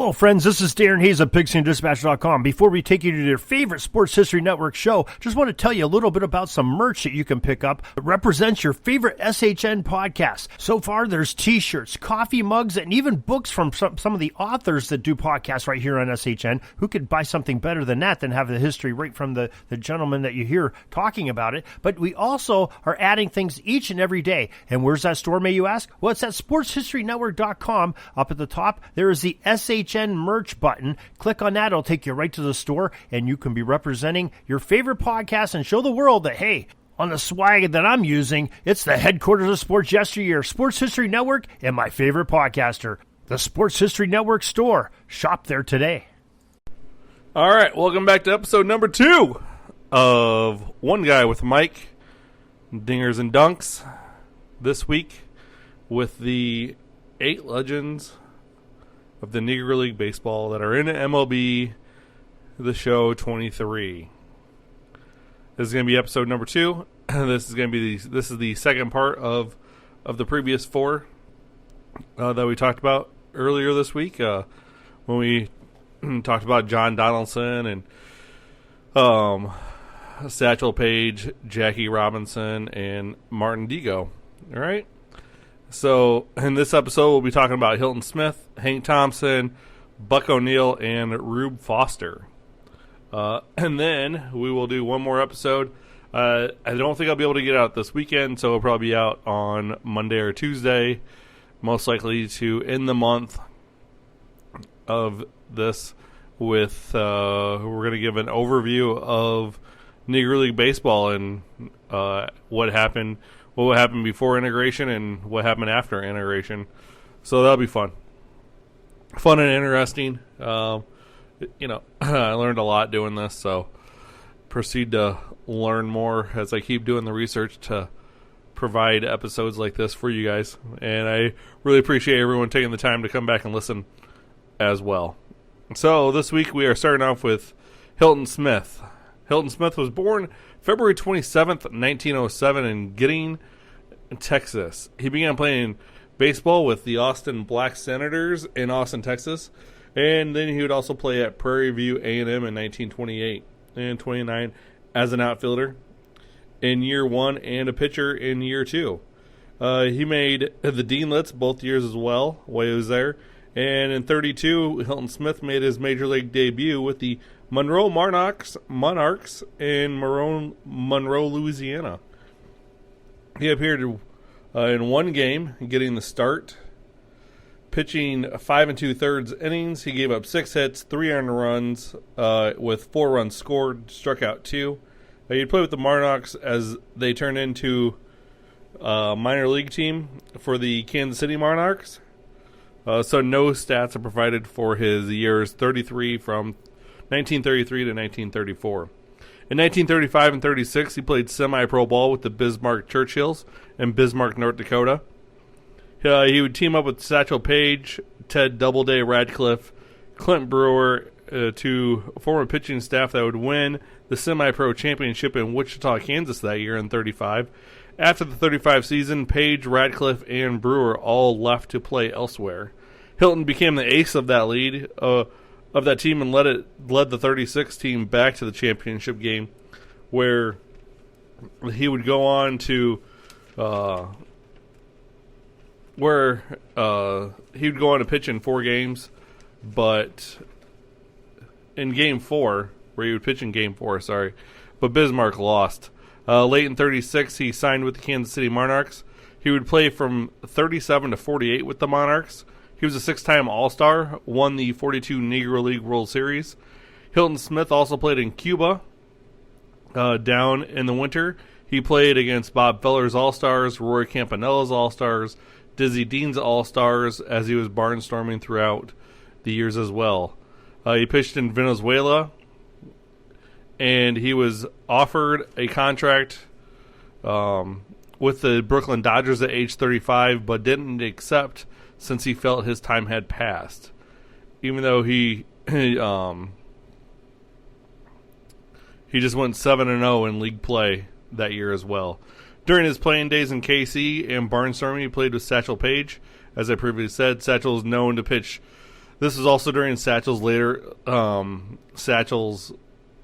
Hello, friends. This is Darren Hayes of PigskinDispatch.com. Before we take you to your favorite Sports History Network show, just want to tell you a little bit about some merch that you can pick up that represents your favorite SHN podcast. So far, there's t-shirts, coffee mugs, and even books from some of the authors that do podcasts right here on SHN. Who could buy something better than that than have the history right from the gentleman that you hear talking about it? But we also are adding things each and every day. And where's that store, may you ask? Well, it's at SportsHistoryNetwork.com. Up at the top, there is the SHN merch button. Click on that. It'll take you right to the store, and you can be representing your favorite podcast and show the world that, hey, on the swag that I'm using, it's the headquarters of sports yesteryear, Sports History Network, and my favorite podcaster, the Sports History Network store. Shop there today. All right, welcome back to episode number 2 of One Guy with Mike, Dingers and Dunks. This week with the 8 legends of the Negro League Baseball that are in MLB The Show 23. This is going to be episode number 2. This is the second part of the previous 4 that we talked about earlier this week when we talked about John Donaldson and Satchel Paige, Jackie Robinson, and Martin Digo. All right. So, in this episode, we'll be talking about Hilton Smith, Hank Thompson, Buck O'Neil, and Rube Foster. And then we will do one more episode. I don't think I'll be able to get out this weekend, so it'll probably be out on Monday or Tuesday, most likely to end the month of this with, we're going to give an overview of Negro League Baseball and what happened before integration and what happened after integration. So that'll be fun and interesting. I learned a lot doing this, so proceed to learn more as I keep doing the research to provide episodes like this for you guys. And I really appreciate everyone taking the time to come back and listen as well. So this week we are starting off with Hilton Smith. Hilton Smith was born February 27th, 1907 in Gidding, Texas. He began playing baseball with the Austin Black Senators in Austin, Texas, and then he would also play at Prairie View A&M in 1928 and 29 as an outfielder in year 1 and a pitcher in year 2. He made the Deanlets both years as well while he was there, and in 32, Hilton Smith made his major league debut with the Monroe Monarchs in Monroe, Louisiana. He appeared in one game, getting the start, pitching 5 2/3 innings. He gave up 6 hits, 3 earned runs, with 4 runs scored, struck out 2. He played with the Monarchs as they turned into a minor league team for the Kansas City Monarchs. So no stats are provided for his years 33 from 1933 to 1934. In 1935 and 36, he played semi-pro ball with the Bismarck Churchills in Bismarck, North Dakota. He would team up with Satchel Paige, Ted Doubleday Radcliffe, Clint Brewer to form a pitching staff that would win the semi-pro championship in Wichita, Kansas that year in 35. After the 35 season, Paige, Radcliffe, and Brewer all left to play elsewhere. Hilton became the ace of that lead of that team and led the 36 team back to the championship game, where he would go on to pitch in 4 games, but in game 4, where he would pitch in game 4, but Bismarck lost. Late in 36, he signed with the Kansas City Monarchs. He would play from 37 to 48 with the Monarchs. He was a 6-time All-Star, won the 42 Negro League World Series. Hilton Smith also played in Cuba down in the winter. He played against Bob Feller's All-Stars, Roy Campanella's All-Stars, Dizzy Dean's All-Stars, as he was barnstorming throughout the years as well. He pitched in Venezuela, and he was offered a contract with the Brooklyn Dodgers at age 35, but didn't accept since he felt his time had passed. Even though he just went 7-0 in league play that year as well. During his playing days in KC and barnstorming, he played with Satchel Paige. As I previously said, Satchel is known to pitch This is also during Satchel's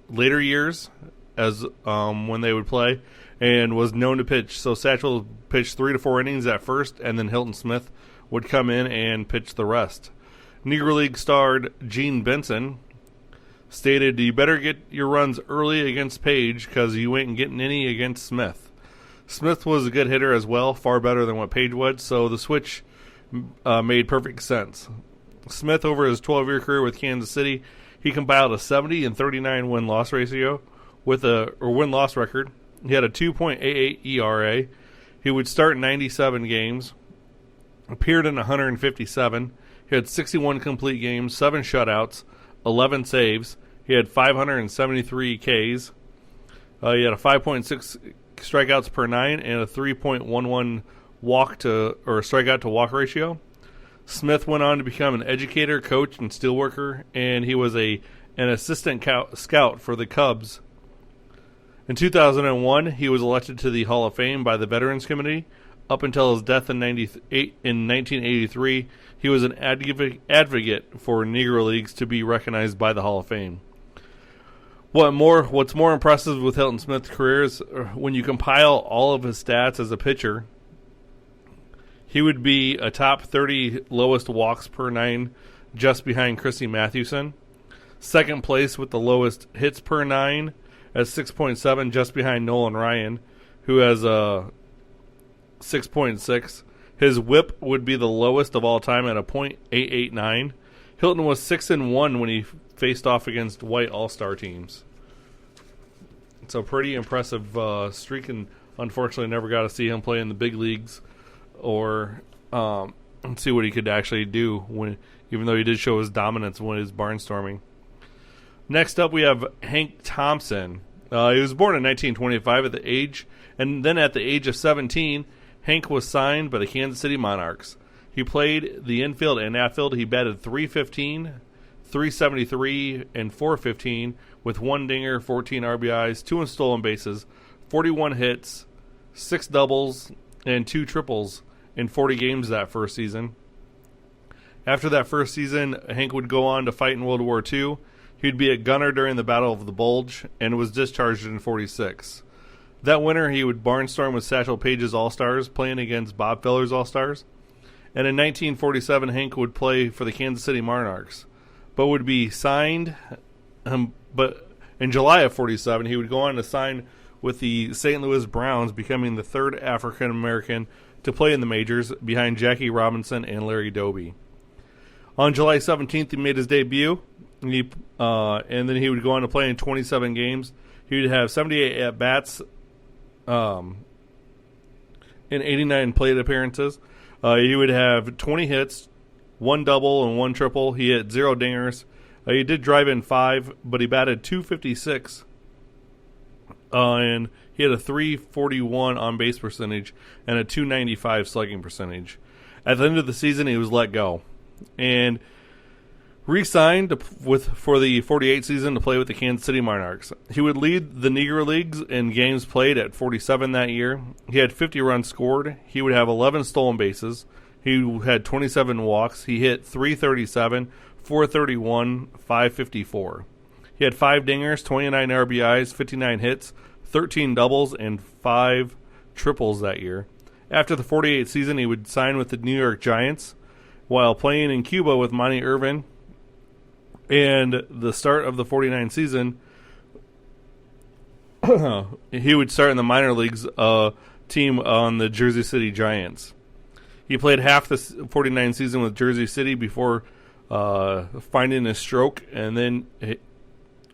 later years, as when they would play, and was known to pitch. So Satchel pitched 3 to 4 innings at first, and then Hilton Smith would come in and pitch the rest. Negro League star Gene Benson stated, "You better get your runs early against Page because you ain't getting any against Smith." Smith was a good hitter as well, far better than what Page was, so the switch made perfect sense. Smith, over his 12-year career with Kansas City, he compiled a 70 and 39 win-loss ratio win-loss record. He had a 2.88 ERA. He would start 97 games, appeared in 157. He had 61 complete games, 7 shutouts, 11 saves. He had 573 Ks. He had a 5.6 strikeouts per 9 and a 3.11 strikeout to walk ratio. Smith went on to become an educator, coach, and steelworker, and he was an assistant scout for the Cubs. In 2001, he was elected to the Hall of Fame by the Veterans Committee. Up until his death in 1983, he was an advocate for Negro Leagues to be recognized by the Hall of Fame. What's more impressive with Hilton Smith's career is when you compile all of his stats as a pitcher, he would be a top 30 lowest walks per 9, just behind Christy Mathewson. Second place with the lowest hits per 9 at 6.7, just behind Nolan Ryan, who has a 6.6. His WHIP would be the lowest of all time at a .889. Hilton was 6-1 when he faced off against white all-star teams. It's a pretty impressive streak, and unfortunately never got to see him play in the big leagues or see what he could actually do, even though he did show his dominance when he was barnstorming. Next up, we have Hank Thompson. He was born in 1925 at the age of 17, Hank was signed by the Kansas City Monarchs. He played the infield and outfield. He batted .315, .373, and .415 with 1 dinger, 14 RBIs, 2 stolen bases, 41 hits, 6 doubles, and 2 triples in 40 games that first season. After that first season, Hank would go on to fight in World War II. He'd be a gunner during the Battle of the Bulge and was discharged in 46. That winter, he would barnstorm with Satchel Paige's All-Stars, playing against Bob Feller's All-Stars. And in 1947, Hank would play for the Kansas City Monarchs, but would be signed. But in July of 47, he would go on to sign with the St. Louis Browns, becoming the third African-American to play in the majors, behind Jackie Robinson and Larry Doby. On July 17th, he made his debut, and then he would go on to play in 27 games. He would have 78 at-bats in 89 plate appearances. He would have 20 hits, 1 double and 1 triple. He hit 0 dingers. He did drive in 5, but he batted .256. And he had a .341 on-base percentage and a .295 slugging percentage. At the end of the season, he was let go and re-signed for the 48 season to play with the Kansas City Monarchs. He would lead the Negro Leagues in games played at 47 that year. He had 50 runs scored. He would have 11 stolen bases. He had 27 walks. He hit .337, .431, .554. He had 5 dingers, 29 RBIs, 59 hits, 13 doubles, and 5 triples that year. After the 48 season, he would sign with the New York Giants while playing in Cuba with Monty Irvin. And the start of the 49 season, he would start in the minor leagues team on the Jersey City Giants. He played half the 49 season with Jersey City before finding a stroke, and then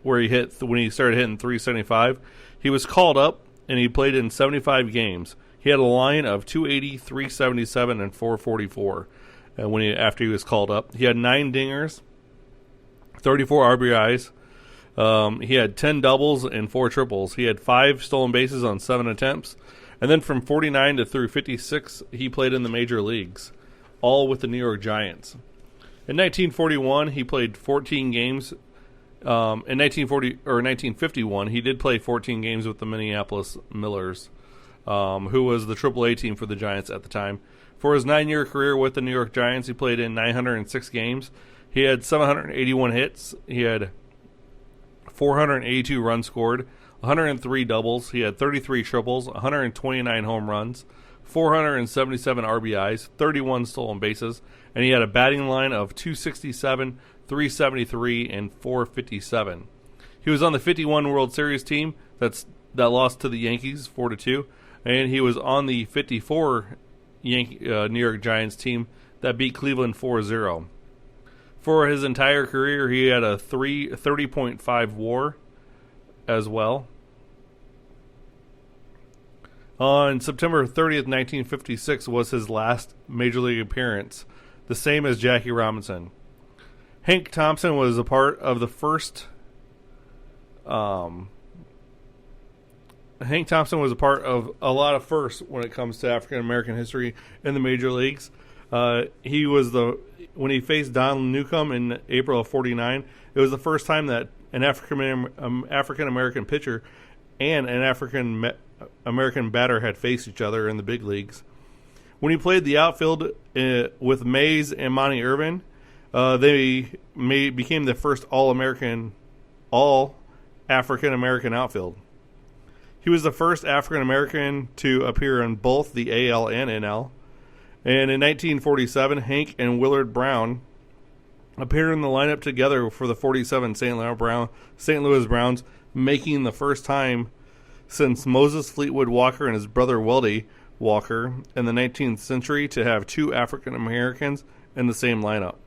when he started hitting .375, he was called up and he played in 75 games. He had a line of .280, .377, and .444 after he was called up. He had 9 dingers, 34 RBIs. He had 10 doubles and 4 triples. He had 5 stolen bases on 7 attempts. And then from 49 to through 56, he played in the major leagues, all with the New York Giants. In 1941, he played 14 games. In 1951, he did play 14 games with the Minneapolis Millers, who was the AAA team for the Giants at the time. For his 9-year career with the New York Giants, he played in 906 games. He had 781 hits. He had 482 runs scored, 103 doubles. He had 33 triples, 129 home runs, 477 RBIs, 31 stolen bases, and he had a batting line of 267, 373, and 457. He was on the 51 World Series team that lost to the Yankees 4-2, and he was on the 54 New York Giants team that beat Cleveland 4-0. For his entire career, he had a 30.5 WAR as well. On September 30th, 1956 was his last Major League appearance, the same as Jackie Robinson. Hank Thompson was a part of the first... Hank Thompson was a part of a lot of firsts when it comes to African American history in the major leagues. He was when he faced Don Newcomb in April of '49. It was the first time that an African American pitcher and an African American batter had faced each other in the big leagues. When he played the outfield with Mays and Monty Irvin, they became the first all African American outfield. He was the first African American to appear in both the AL and NL. And in 1947, Hank and Willard Brown appeared in the lineup together for the 47 St. Louis Browns, making the first time since Moses Fleetwood Walker and his brother Weldie Walker in the 19th century to have two African Americans in the same lineup.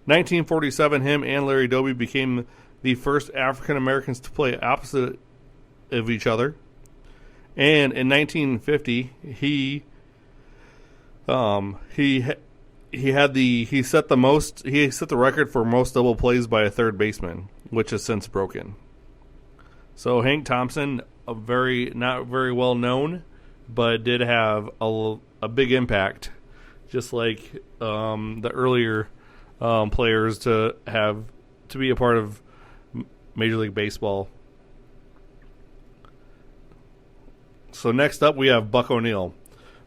1947, him and Larry Doby became the first African Americans to play opposite of each other. And in 1950, he set the record for most double plays by a third baseman, which has since broken. So Hank Thompson, not very well known, but did have a big impact, just like the earlier players to be a part of Major League Baseball. So next up, we have Buck O'Neil.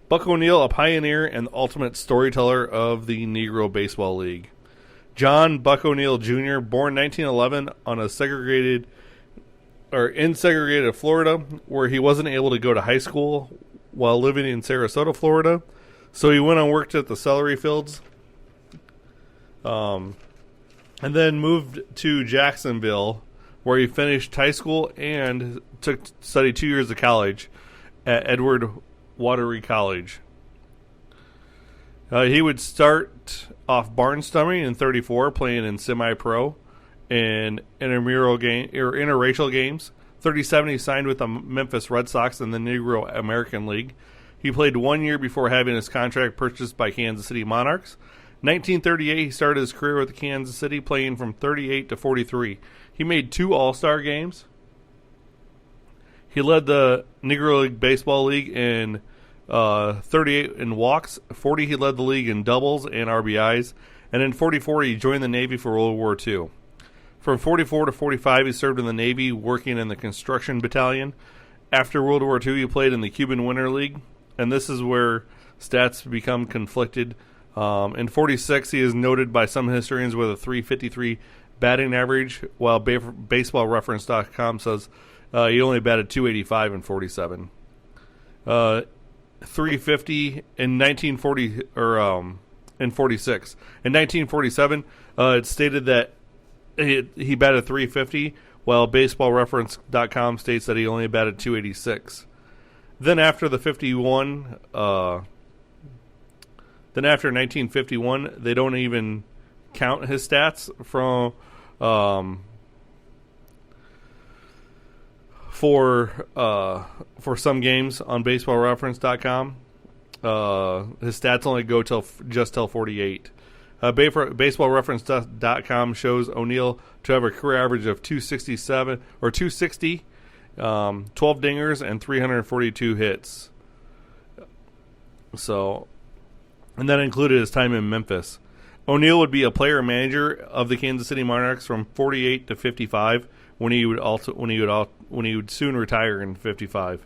Buck O'Neil, a pioneer and ultimate storyteller of the Negro Baseball League. John Buck O'Neil Jr., born 1911 in segregated Florida, where he wasn't able to go to high school while living in Sarasota, Florida. So he went and worked at the celery fields, and then moved to Jacksonville, where he finished high school and studied 2 years of college at Edward Watery College. He would start off barnstorming in '34, playing in semi-pro and interracial games. '37, he signed with the Memphis Red Sox in the Negro American League. He played 1 year before having his contract purchased by Kansas City Monarchs. 1938, he started his career with Kansas City, playing from 38 to 43. He made 2 All-Star games. He led the Negro League Baseball League in 38 in walks. 40, he led the league in doubles and RBIs. And in 44, he joined the Navy for World War II. From 44 to 45, he served in the Navy, working in the construction battalion. After World War II, he played in the Cuban Winter League. And this is where stats become conflicted. In 46, he is noted by some historians with a .353 batting average, while BaseballReference.com says he only batted .285 in 47. .350 in 1940 in 46. In 1947, it stated that he batted .350, while BaseballReference.com states that he only batted .286. Then after 1951, they don't even count his stats for some games on BaseballReference.com. His stats only go till 48. BaseballReference.com shows O'Neil to have a career average of 267 or 260, 12 dingers, and 342 hits. So, and that included his time in Memphis. O'Neil would be a player and manager of the Kansas City Monarchs from 48 to 55, when he would soon retire in 55.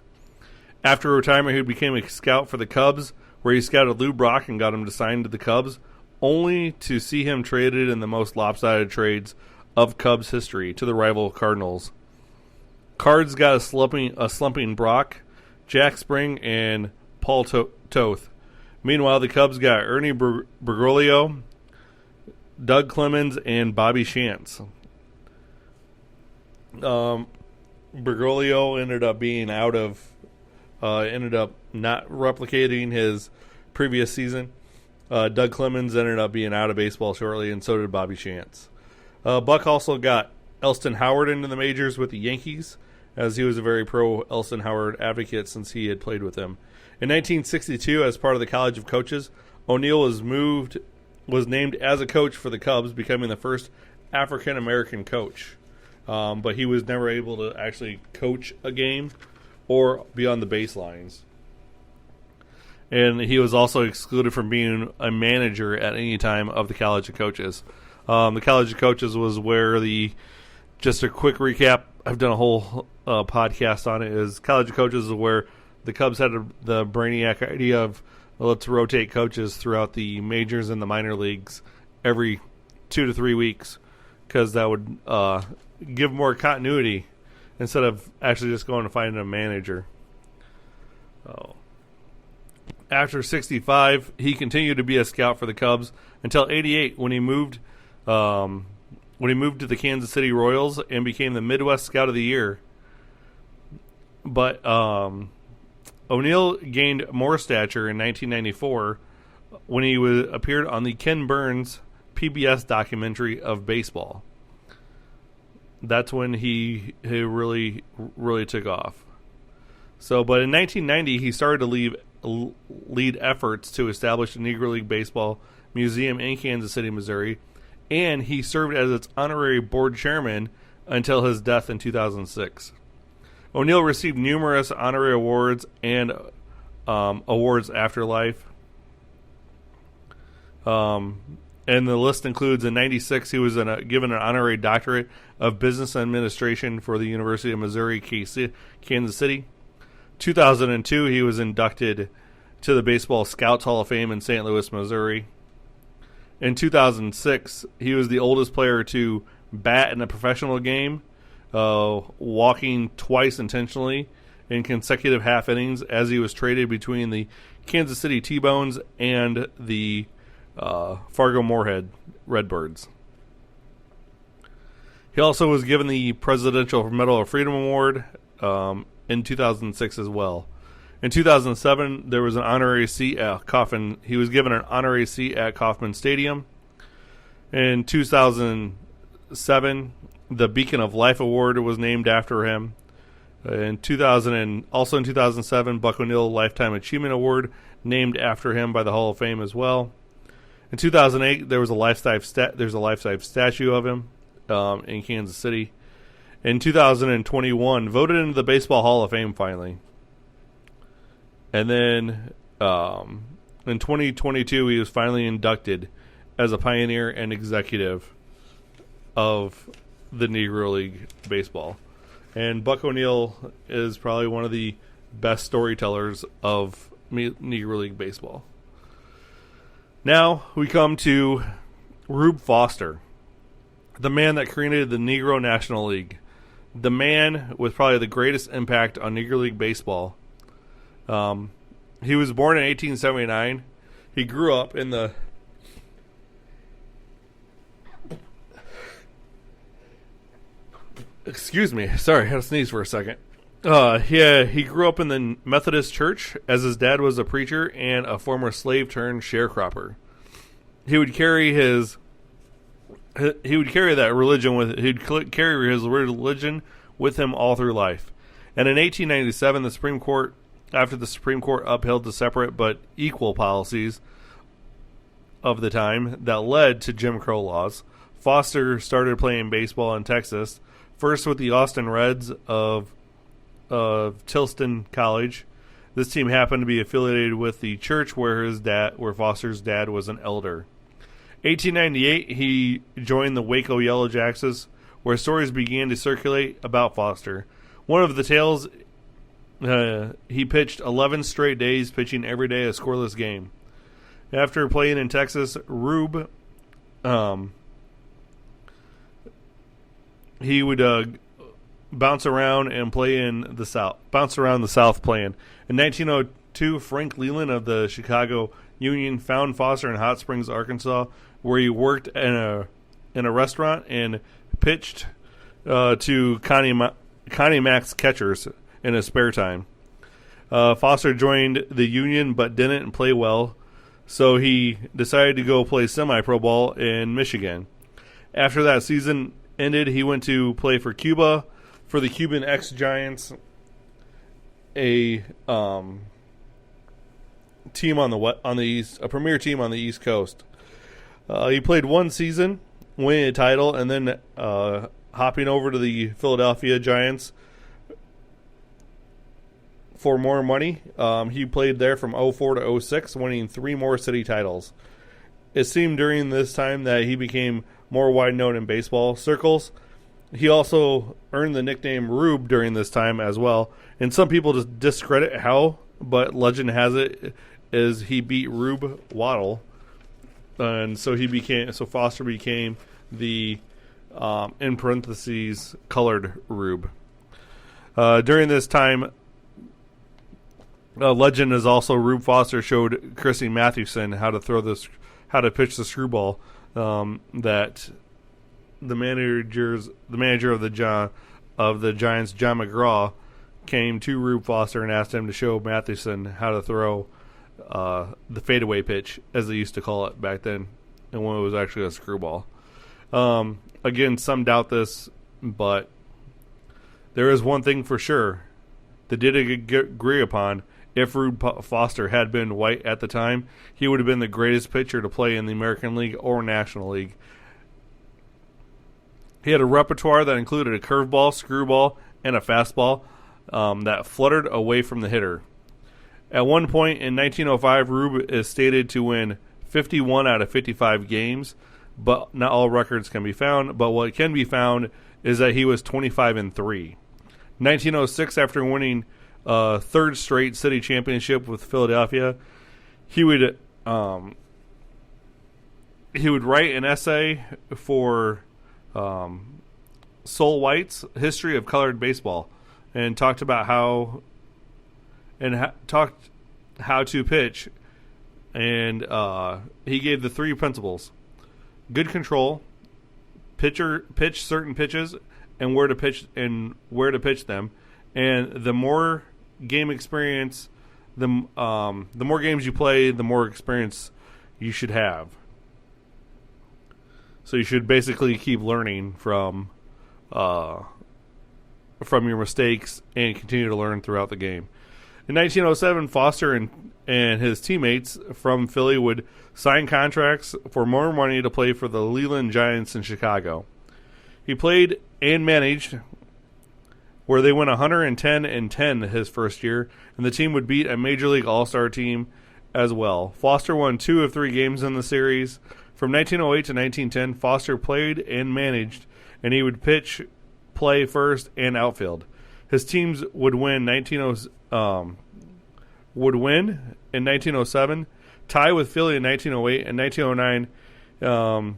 After retirement, he became a scout for the Cubs, where he scouted Lou Brock and got him to sign to the Cubs. only to see him traded in the most lopsided trades of Cubs history to the rival Cardinals. Cards got a slumping Brock, Jack Spring, and Paul Toth. Meanwhile, the Cubs got Ernie Bergoglio, Doug Clemens, and Bobby Shantz. Bergoglio ended up not replicating his previous season. Doug Clemens ended up being out of baseball shortly, and so did Bobby Shantz. Buck also got Elston Howard into the majors with the Yankees, as he was a very pro Elston Howard advocate since he had played with him. In 1962, as part of the College of Coaches, O'Neil was named as a coach for the Cubs, becoming the first African-American coach. But he was never able to actually coach a game or be on the baselines. And he was also excluded from being a manager at any time of the College of Coaches. The College of Coaches was where just a quick recap, I've done a whole podcast on it, is College of Coaches is where the Cubs had the brainiac idea of let's rotate coaches throughout the majors and the minor leagues every 2 to 3 weeks, because that would give more continuity instead of actually just going to find a manager. After 65, he continued to be a scout for the Cubs until 88, when he moved to the Kansas City Royals and became the Midwest Scout of the Year. But O'Neil gained more stature in 1994 when he appeared on the Ken Burns PBS documentary of baseball. That's when he really took off. But in 1990, he started to lead efforts to establish the Negro League Baseball Museum in Kansas City, Missouri, and he served as its honorary board chairman until his death in 2006. O'Neil received numerous honorary awards and awards after life. And the list includes, in 96, he was given an honorary doctorate of business administration for the University of Missouri, Kansas City. 2002, he was inducted to the Baseball Scouts Hall of Fame in St. Louis, Missouri. In 2006, he was the oldest player to bat in a professional game, walking twice intentionally in consecutive half innings, as he was traded between the Kansas City T-Bones and the Fargo Moorhead Redbirds. He also was given the Presidential Medal of Freedom Award in 2006 as well. In 2007, there was an honorary seat at Kauffman. He was given an honorary seat at Kauffman Stadium. In 2007, the Beacon of Life Award was named after him. In 2007, Buck O'Neil Lifetime Achievement Award named after him by the Hall of Fame as well. In 2008, there's a life-size statue of him in Kansas City. In 2021, voted into the Baseball Hall of Fame finally. And then in 2022, he was finally inducted as a pioneer and executive of the Negro League Baseball. And Buck O'Neil is probably one of the best storytellers of Negro League Baseball. Now we come to Rube Foster, the man that created the Negro National League, the man with probably the greatest impact on Negro League Baseball. He was born in 1879. He grew up in the Excuse me. Sorry, I had to sneeze for a second. He grew up in the Methodist Church, as his dad was a preacher and a former slave turned sharecropper. He would carry that religion he'd carry his religion with him all through life. And in 1897, after the Supreme Court upheld the separate but equal policies of the time that led to Jim Crow laws, Foster started playing baseball in Texas, first with the Austin Reds of Tilston College. This team happened to be affiliated with the church where Foster's dad was an elder. 1898, he joined the Waco Yellow Jackets, where stories began to circulate about Foster. One of the tales, he pitched 11 straight days, pitching every day a scoreless game. After playing in Texas, Rube, he would bounce around and play in the South. Bounce around the South playing. In 1902, Frank Leland of the Chicago Union found Foster in Hot Springs, Arkansas, where he worked in a restaurant and pitched to Connie Mack's catchers in his spare time. Foster joined the Union but didn't play well, so he decided to go play semi-pro ball in Michigan. After that season ended, he went to play for Cuba, for the Cuban ex-Giants, a team on the East, a premier team on the East Coast. He played one season, winning a title, and then hopping over to the Philadelphia Giants for more money. He played there from 04 to 06, winning 3 more city titles. It seemed during this time that he became more wide known in baseball circles. He also earned the nickname Rube during this time as well. And some people just discredit how, but legend has it is he beat Rube Waddle. And so Foster became the in parentheses colored Rube. During this time, legend is also Rube Foster showed Chrissy Mathewson how to pitch the screwball that the manager of the Giants, John McGraw, came to Rube Foster and asked him to show Mathewson how to throw the fadeaway pitch, as they used to call it back then, and when it was actually a screwball. Again, some doubt this, but there is one thing for sure that did agree upon. If Rube Foster had been white at the time, he would have been the greatest pitcher to play in the American League or National League. He had a repertoire that included a curveball, screwball, and a fastball that fluttered away from the hitter. At one point in 1905, Rube is stated to win 51 out of 55 games, but not all records can be found. But what can be found is that he was 25-3. 1906, after winning third straight city championship with Philadelphia, he would write an essay for Sol White's History of Colored Baseball, and talked about how to pitch, and he gave the 3 principles: good control, pitch certain pitches, and where to pitch them, and the more game experience, the more games you play, the more experience you should have. So you should basically keep learning from your mistakes and continue to learn throughout the game. In 1907, Foster and his teammates from Philly would sign contracts for more money to play for the Leland Giants in Chicago. He played and managed, where they went 110-10 his first year, and the team would beat a Major League All-Star team as well. Foster won 2 of 3 games in the series. From 1908 to 1910, Foster played and managed, and he would play first and outfield. His teams would win in 1907, tie with Philly in 1908, and 1909.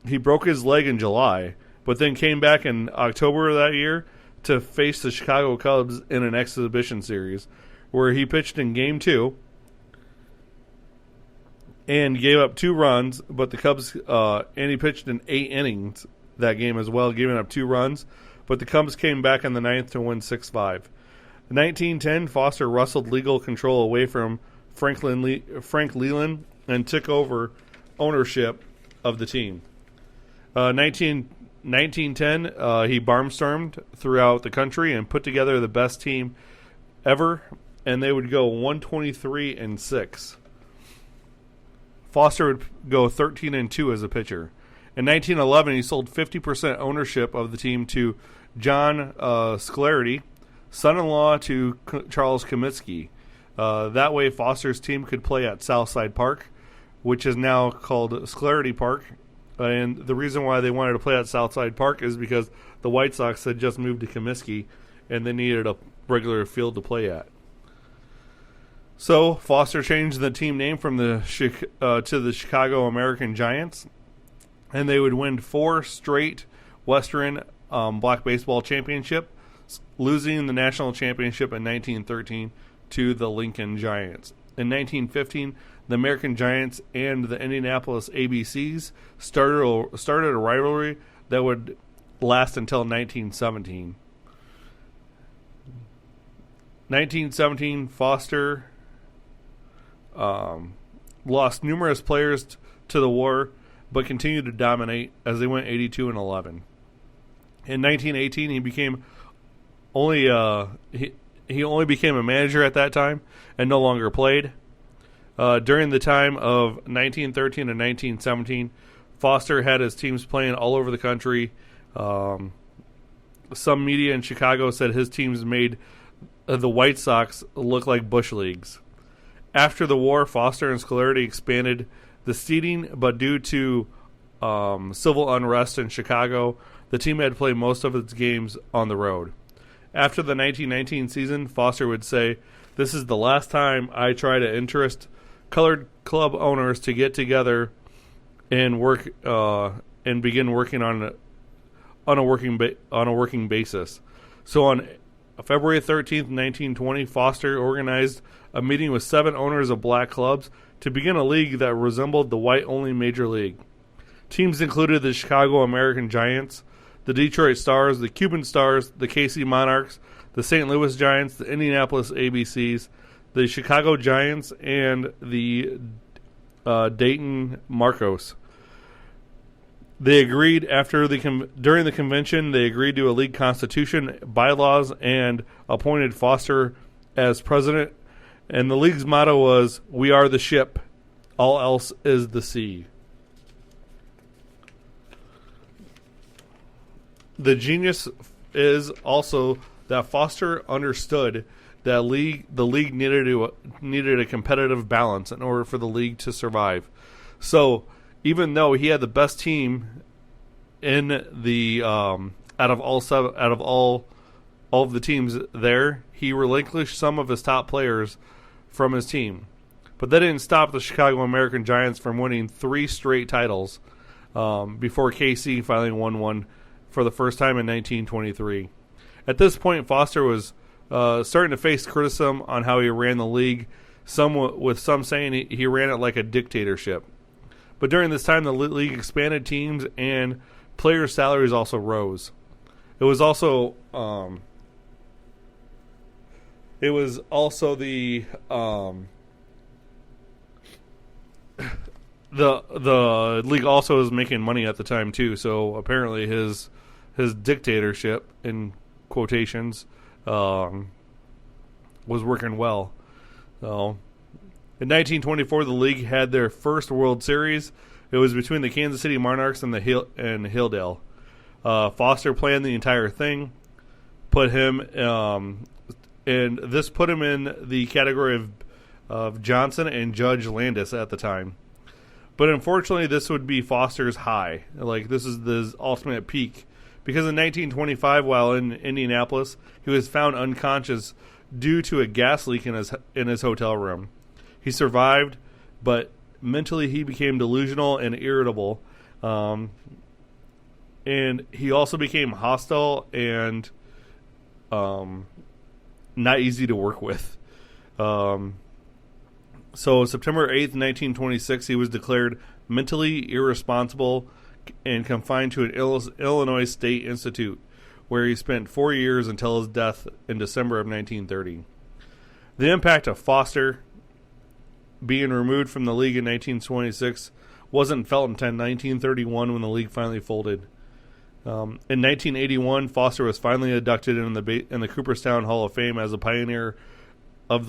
He broke his leg in July, but then came back in October of that year to face the Chicago Cubs in an exhibition series, where he pitched in Game 2 and gave up 2 runs, but the Cubs and he pitched in 8 innings that game as well, giving up 2 runs, but the Cubs came back in the 9th to win 6-5. In 1910, Foster wrestled legal control away from Frank Leland and took over ownership of the team. 1910, he barnstormed throughout the country and put together the best team ever, and they would go 123-6. Foster would go 13-2 as a pitcher. In 1911, he sold 50% ownership of the team to John Scalarity, son-in-law to Charles Comiskey. That way, Foster's team could play at Southside Park, which is now called Scalarity Park. And the reason why they wanted to play at Southside Park is because the White Sox had just moved to Comiskey, and they needed a regular field to play at. So Foster changed the team name from to the Chicago American Giants, and they would win 4 straight Western Black Baseball Championship, losing the national championship in 1913 to the Lincoln Giants. In 1915, the American Giants and the Indianapolis ABCs started a rivalry that would last until 1917. 1917, Foster lost numerous players to the war, but continued to dominate as they went 82-11. In 1918, he became he only became a manager at that time and no longer played. During the time of 1913 and 1917, Foster had his teams playing all over the country. Some media in Chicago said his teams made the White Sox look like bush leagues. After the war, Foster and Scolarity expanded the seating, but due to civil unrest in Chicago, the team had to play most of its games on the road. After the 1919 season, Foster would say, "This is the last time I try to interest colored club owners to get together and work and begin working on a working basis." So on February 13th, 1920, Foster organized a meeting with 7 owners of black clubs to begin a league that resembled the white-only major league. Teams included the Chicago American Giants, the Detroit Stars, the Cuban Stars, the KC Monarchs, the St. Louis Giants, the Indianapolis ABCs, the Chicago Giants, and the Dayton Marcos. They agreed during the convention. They agreed to a league constitution, bylaws, and appointed Foster as president. And the league's motto was, "We are the ship, all else is the sea." The genius is also that Foster understood that the league needed a competitive balance in order for the league to survive. So even though he had the best team in the out of all of the teams there, he relinquished some of his top players from his team. But that didn't stop the Chicago American Giants from winning 3 straight titles before KC finally won one for the first time in 1923. At this point, Foster was starting to face criticism on how he ran the league, with some saying he ran it like a dictatorship. But during this time, the league expanded teams and players' salaries also rose. It was also the league also was making money at the time too. So apparently his dictatorship, in quotations, was working well. So in 1924, the league had their first World Series. It was between the Kansas City Monarchs and Hilldale. Foster planned the entire thing, and this put him in the category of Johnson and Judge Landis at the time. But unfortunately, this would be Foster's high. Like, this is the ultimate peak. Because in 1925, while in Indianapolis, he was found unconscious due to a gas leak in his hotel room. He survived, but mentally he became delusional and irritable. And he also became hostile and not easy to work with. So September 8th, 1926, he was declared mentally irresponsible and confined to an Illinois State Institute, where he spent 4 years until his death in December of 1930. The impact of Foster being removed from the league in 1926 wasn't felt until 1931, when the league finally folded. In 1981, Foster was finally inducted in the Cooperstown Hall of Fame as a pioneer of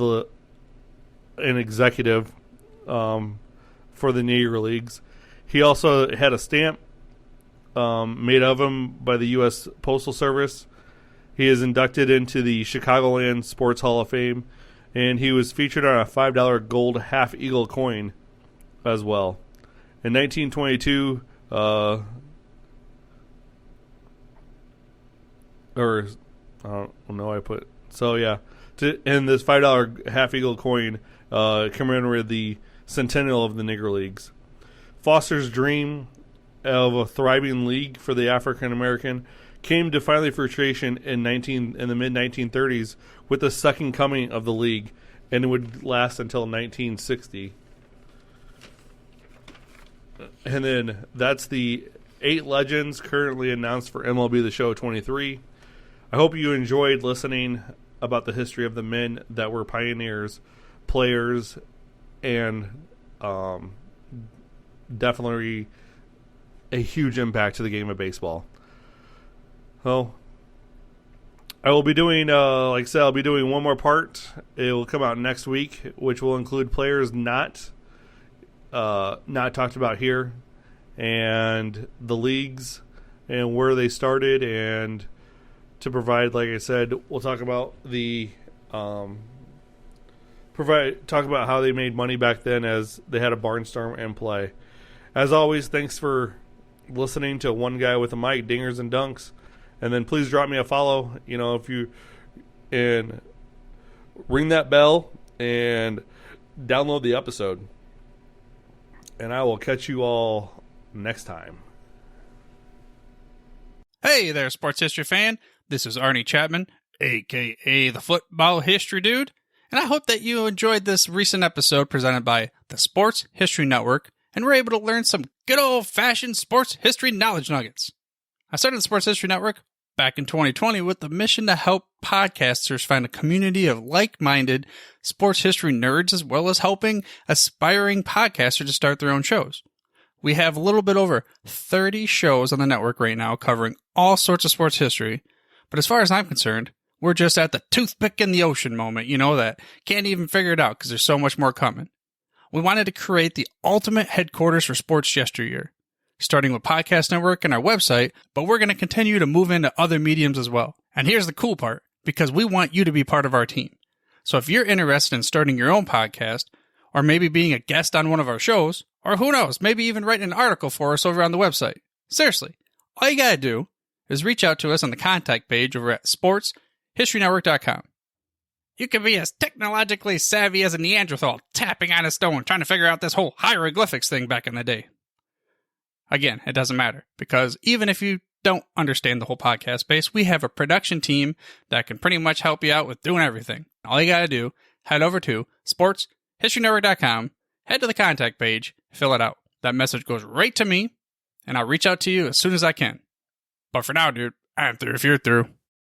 an executive for the Negro Leagues. He also had a stamp made of him by the U.S. Postal Service. He is inducted into the Chicagoland Sports Hall of Fame, and he was featured on a $5 gold half-eagle coin as well. In 1922, I don't know, I put So, yeah. And this $5 half eagle coin commemorated the centennial of the Negro Leagues. Foster's dream of a thriving league for the African American came to finally fruition in the mid-1930s with the second coming of the league, and it would last until 1960. And then that's the 8 legends currently announced for MLB The Show 23. I hope you enjoyed listening about the history of the men that were pioneers, players, and definitely a huge impact to the game of baseball. Well, I will be doing, like I said, I'll be doing one more part. It will come out next week, which will include players not talked about here, and the leagues and where they started, and to provide, like I said, we'll talk about talk about how they made money back then as they had a barnstorm and play. As always, thanks for listening to One Guy with a Mic, Dingers and Dunks. And then please drop me a follow, if you, and ring that bell and download the episode. And I will catch you all next time. Hey there, sports history fan. This is Arnie Chapman, a.k.a. the Football History Dude. And I hope that you enjoyed this recent episode presented by the Sports History Network and were able to learn some good old-fashioned sports history knowledge nuggets. I started the Sports History Network back in 2020 with the mission to help podcasters find a community of like-minded sports history nerds, as well as helping aspiring podcasters to start their own shows. We have a little bit over 30 shows on the network right now covering all sorts of sports history, but as far as I'm concerned, we're just at the toothpick in the ocean moment, that can't even figure it out because there's so much more coming. We wanted to create the ultimate headquarters for sports yesteryear, starting with Podcast Network and our website, but we're going to continue to move into other mediums as well. And here's the cool part, because we want you to be part of our team. So if you're interested in starting your own podcast, or maybe being a guest on one of our shows, or who knows, maybe even writing an article for us over on the website. Seriously, all you gotta do is reach out to us on the contact page over at sportshistorynetwork.com. You can be as technologically savvy as a Neanderthal tapping on a stone trying to figure out this whole hieroglyphics thing back in the day. Again, it doesn't matter, because even if you don't understand the whole podcast space, we have a production team that can pretty much help you out with doing everything. All you gotta do, head over to sportshistorynetwork.com, head to the contact page, fill it out. That message goes right to me, and I'll reach out to you as soon as I can. But for now, dude, I'm through if you're through.